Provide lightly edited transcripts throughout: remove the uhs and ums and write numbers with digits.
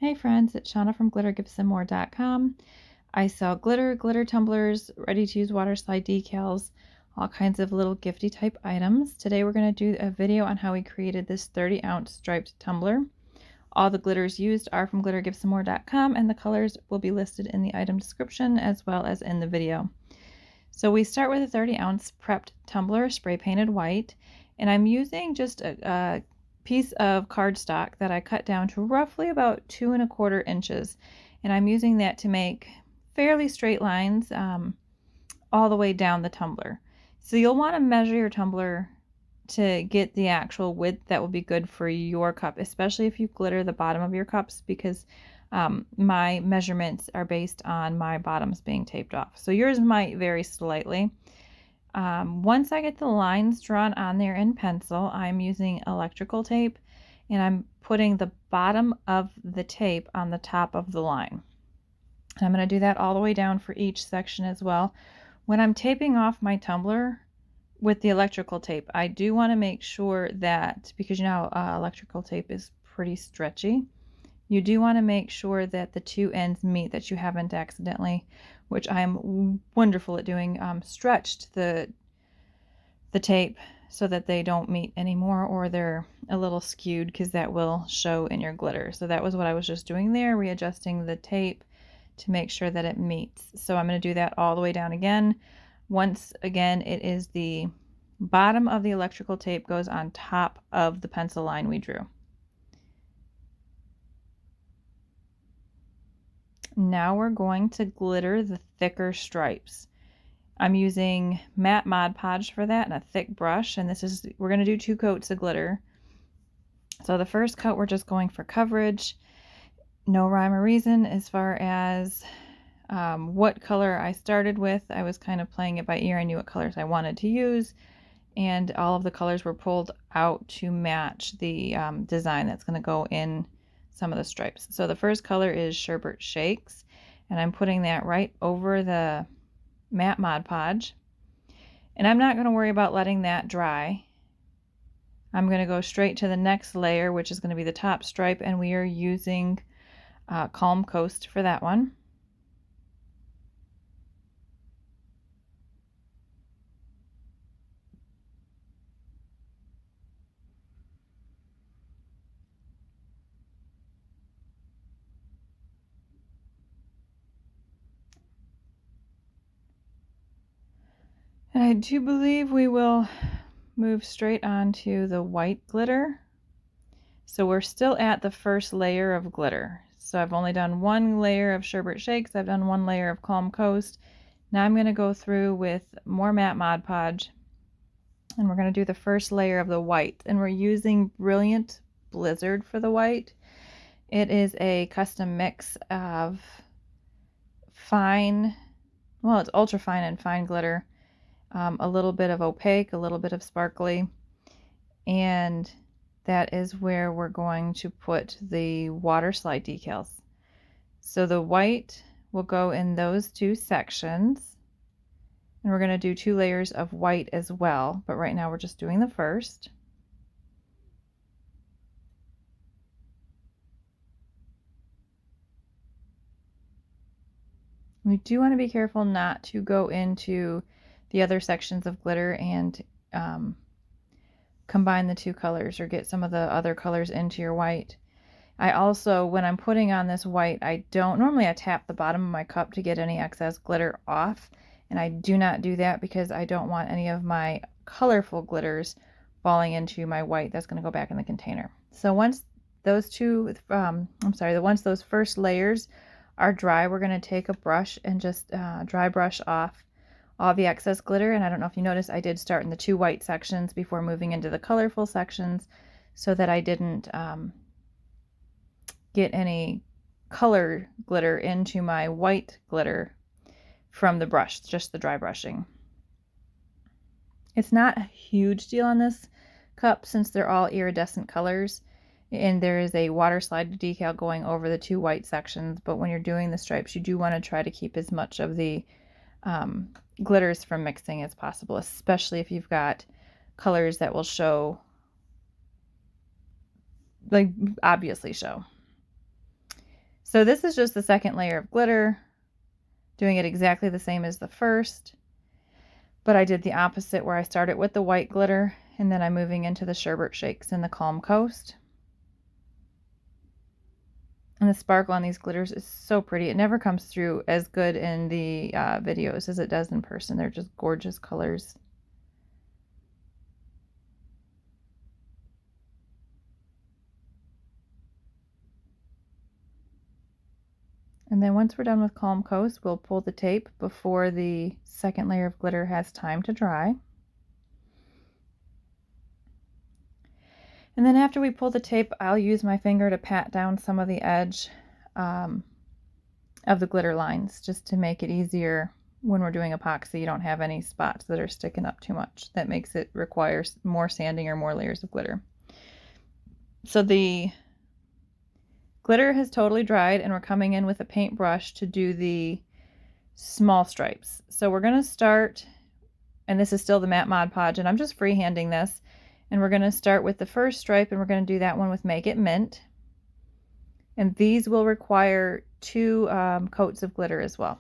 Hey friends, it's Shauna from glittergivesomemore.com. I sell glitter tumblers, ready-to-use water slide decals, all kinds of little gifty type items. Today we're going to do a video on how we created this 30-ounce striped tumbler. All the glitters used are from glittergivesomemore.com, and the colors will be listed in the item description as well as in the video. So we start with a 30-ounce prepped tumbler, spray painted white, and I'm using just a piece of cardstock that I cut down to roughly about 2 1/4 inches, and I'm using that to make fairly straight lines all the way down the tumbler. So you'll want to measure your tumbler to get the actual width that will be good for your cup, especially if you glitter the bottom of your cups, because my measurements are based on my bottoms being taped off. So yours might vary slightly. Once I get the lines drawn on there in pencil, I'm using electrical tape, and I'm putting the bottom of the tape on the top of the line. I'm going to do that all the way down for each section as well. When I'm taping off my tumbler with the electrical tape, I do want to make sure that, because you know electrical tape is pretty stretchy, you do want to make sure that the two ends meet, that you haven't accidentally, which I'm wonderful at doing, stretched the tape so that they don't meet anymore, or they're a little skewed, because that will show in your glitter. So that was what I was just doing there, readjusting the tape to make sure that it meets. So I'm going to do that all the way down again. Once again, it is the bottom of the electrical tape goes on top of the pencil line we drew. Now we're going to glitter the thicker stripes. I'm using matte Mod Podge for that and a thick brush, and we're going to do 2 coats of glitter. So the first coat we're just going for coverage, no rhyme or reason as far as what color I started with. I was kind of playing it by ear. I knew what colors I wanted to use, and all of the colors were pulled out to match the design that's going to go in some of the stripes. So the first color is Sherbert Shakes, and I'm putting that right over the matte Mod Podge. And I'm not going to worry about letting that dry. I'm going to go straight to the next layer, which is going to be the top stripe, and we are using Calm Coast for that one. And I do believe we will move straight on to the white glitter. So we're still at the first layer of glitter. So I've only done 1 layer of Sherbert Shakes. I've done 1 layer of Calm Coast. Now I'm going to go through with more matte Mod Podge, and we're going to do the first layer of the white. And we're using Brilliant Blizzard for the white. It is a custom mix of fine, well, it's ultra fine and fine glitter, a little bit of opaque, a little bit of sparkly, and that is where we're going to put the water slide decals. So the white will go in those 2 sections, and we're going to do 2 layers of white as well, but right now we're just doing the first. We do want to be careful not to go into the other sections of glitter and combine the 2 colors or get some of the other colors into your white. I also, when I'm putting on this white, I tap the bottom of my cup to get any excess glitter off, and I do not do that because I don't want any of my colorful glitters falling into my white that's going to go back in the container. So once those once those first layers are dry, we're going to take a brush and just dry brush off all the excess glitter. And I don't know if you noticed, I did start in the 2 white sections before moving into the colorful sections, so that I didn't get any color glitter into my white glitter from the brush, just the dry brushing. It's not a huge deal on this cup since they're all iridescent colors, and there is a water slide decal going over the 2 white sections, but when you're doing the stripes, you do want to try to keep as much of the glitters from mixing as possible, especially if you've got colors that will show, like obviously show. So this is just the second layer of glitter, doing it exactly the same as the first, but I did the opposite where I started with the white glitter and then I'm moving into the Sherbert Shakes in the Calm Coast. And the sparkle on these glitters is so pretty. It never comes through as good in the videos as it does in person. They're just gorgeous colors. And then once we're done with Calm Coast, we'll pull the tape before the second layer of glitter has time to dry. And then after we pull the tape, I'll use my finger to pat down some of the edge of the glitter lines just to make it easier when we're doing epoxy. You don't have any spots that are sticking up too much. That makes it require more sanding or more layers of glitter. So the glitter has totally dried and we're coming in with a paintbrush to do the small stripes. So we're going to start, and this is still the matte Mod Podge, and I'm just freehanding this. And we're going to start with the first stripe, and we're going to do that one with Make It Mint. And these will require 2 coats of glitter as well.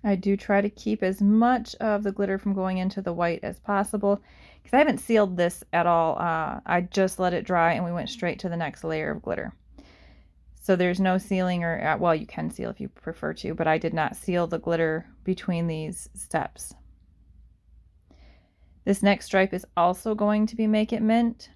I do try to keep as much of the glitter from going into the white as possible because I haven't sealed this at all. I just let it dry and we went straight to the next layer of glitter. So there's no sealing, or well, you can seal if you prefer to, but I did not seal the glitter between these steps. This next stripe is also going to be Make It Mint.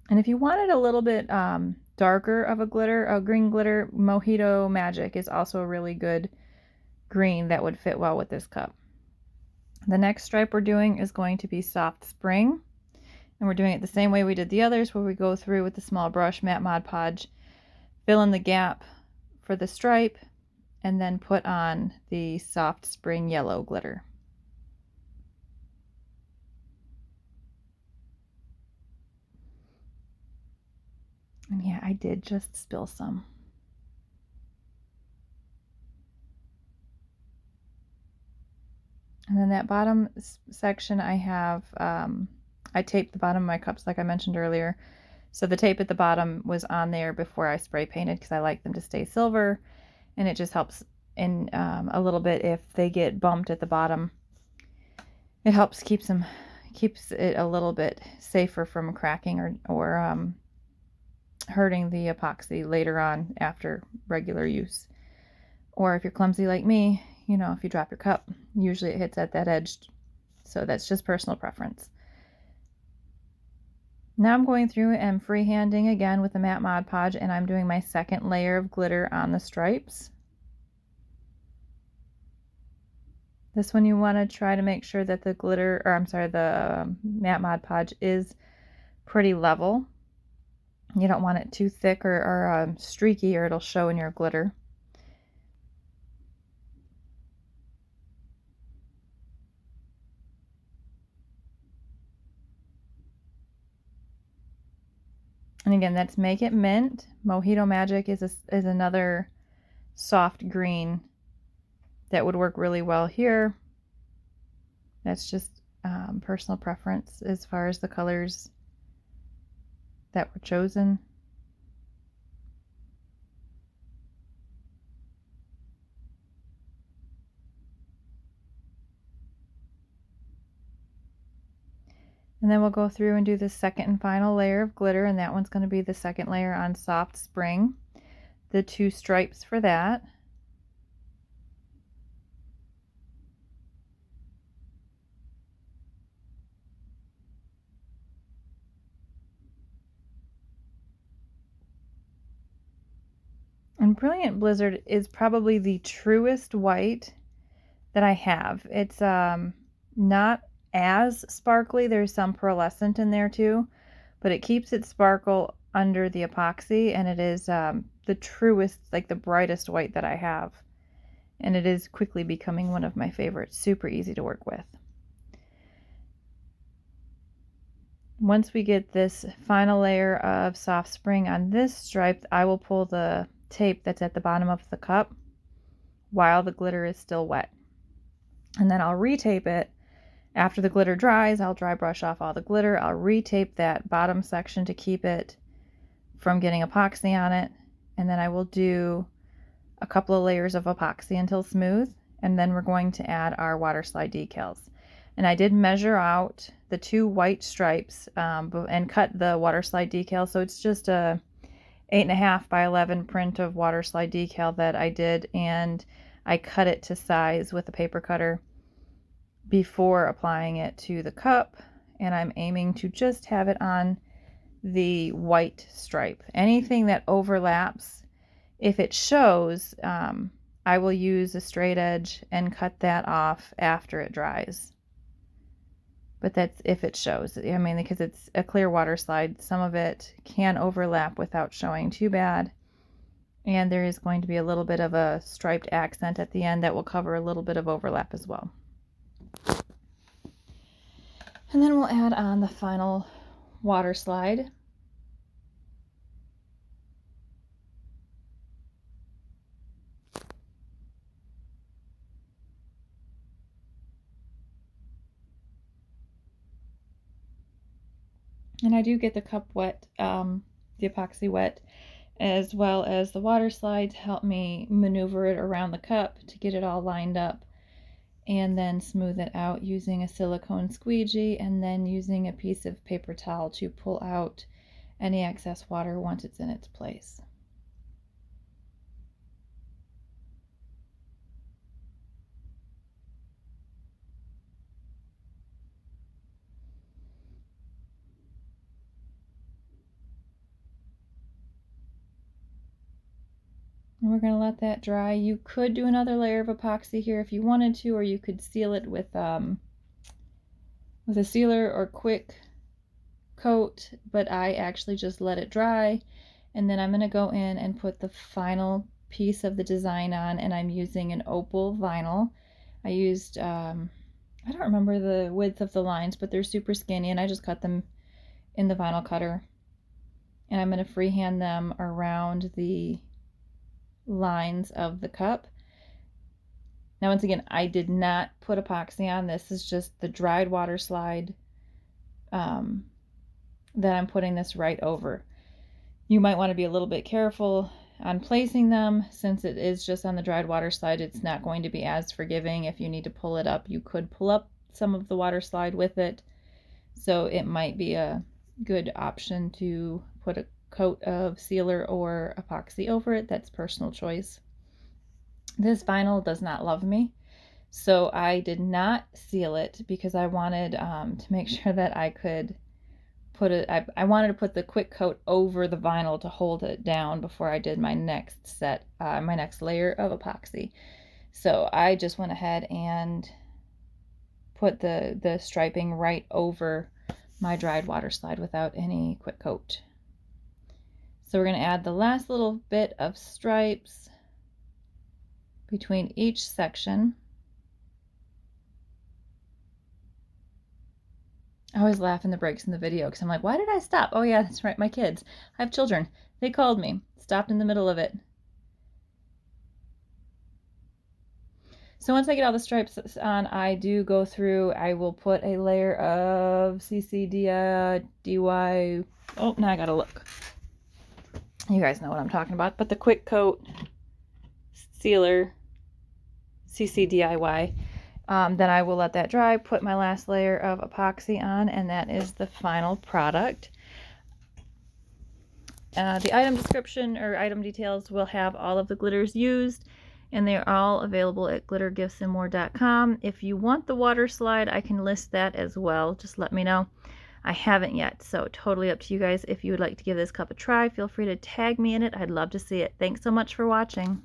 And if you wanted a little bit darker of a glitter, a green glitter, Mojito Magic is also a really good green that would fit well with this cup. The next stripe we're doing is going to be Soft Spring. And we're doing it the same way we did the others, where we go through with the small brush, matte Mod Podge, fill in the gap for the stripe, and then put on the Soft Spring yellow glitter. And yeah, I did just spill some. And then that bottom section I have, I taped the bottom of my cups like I mentioned earlier. So the tape at the bottom was on there before I spray painted because I like them to stay silver. And it just helps in a little bit if they get bumped at the bottom. It helps keeps it a little bit safer from cracking or hurting the epoxy later on after regular use. Or if you're clumsy like me, you know, if you drop your cup, usually it hits at that edge. So that's just personal preference. Now I'm going through and freehanding again with the matte Mod Podge, and I'm doing my second layer of glitter on the stripes. This one you want to try to make sure that the glitter, or I'm sorry, the matte Mod Podge is pretty level. You don't want it too thick or streaky, or it'll show in your glitter. And again, that's Make It Mint. Mojito Magic is another soft green that would work really well here. That's just personal preference as far as the colors that were chosen. And then we'll go through and do the second and final layer of glitter, and that one's going to be the second layer on Soft Spring. The 2 stripes for that. And Brilliant Blizzard is probably the truest white that I have. It's not as sparkly. There's some pearlescent in there too, but it keeps its sparkle under the epoxy, and it is the truest, like the brightest white that I have. And it is quickly becoming one of my favorites. Super easy to work with. Once we get this final layer of soft spring on this stripe, I will pull the tape that's at the bottom of the cup while the glitter is still wet. And then I'll retape it. After the glitter dries, I'll dry brush off all the glitter. I'll retape that bottom section to keep it from getting epoxy on it. And then I will do a couple of layers of epoxy until smooth. And then we're going to add our water slide decals. And I did measure out the 2 white stripes and cut the water slide decal. So it's just a 8.5 by 11 print of water slide decal that I did, and I cut it to size with a paper cutter before applying it to the cup. And I'm aiming to just have it on the white stripe. Anything that overlaps, if it shows, I will use a straight edge and cut that off after it dries. But that's if it shows. I mean, because it's a clear water slide, some of it can overlap without showing too bad. And there is going to be a little bit of a striped accent at the end that will cover a little bit of overlap as well. And then we'll add on the final water slide. And I do get the cup wet, the epoxy wet, as well as the water slide to help me maneuver it around the cup to get it all lined up, and then smooth it out using a silicone squeegee, and then using a piece of paper towel to pull out any excess water once it's in its place. And we're going to let that dry. You could do another layer of epoxy here if you wanted to, or you could seal it with a sealer or quick coat, but I actually just let it dry. And then I'm going to go in and put the final piece of the design on, and I'm using an opal vinyl. I used, I don't remember the width of the lines, but they're super skinny, and I just cut them in the vinyl cutter. And I'm going to freehand them around the lines of the cup. Now, once again, I did not put epoxy on. This is just the dried water slide that I'm putting this right over. You might want to be a little bit careful on placing them, since it is just on the dried water slide. It's not going to be as forgiving. If you need to pull it up, you could pull up some of the water slide with it. So it might be a good option to put a coat of sealer or epoxy over it. That's personal choice. This vinyl does not love me, so I did not seal it because I wanted to make sure that I could put it, I wanted to put the quick coat over the vinyl to hold it down before I did my next set, my next layer of epoxy. So I just went ahead and put the striping right over my dried water slide without any quick coat. So we're going to add the last little bit of stripes between each section. I always laugh in the breaks in the video because I'm like, why did I stop? Oh yeah, that's right, my kids. I have children. They called me. Stopped in the middle of it. So once I get all the stripes on, I do go through, I will put a layer of CCDY. Oh, now I gotta look. You guys know what I'm talking about. But the quick coat sealer, CCDIY. Then I will let that dry, put my last layer of epoxy on, and that is the final product. The item description or item details will have all of the glitters used, and they're all available at glittergiftsandmore.com. If you want the water slide, I can list that as well. Just let me know. I haven't yet, so totally up to you guys. If you would like to give this cup a try, feel free to tag me in it. I'd love to see it. Thanks so much for watching.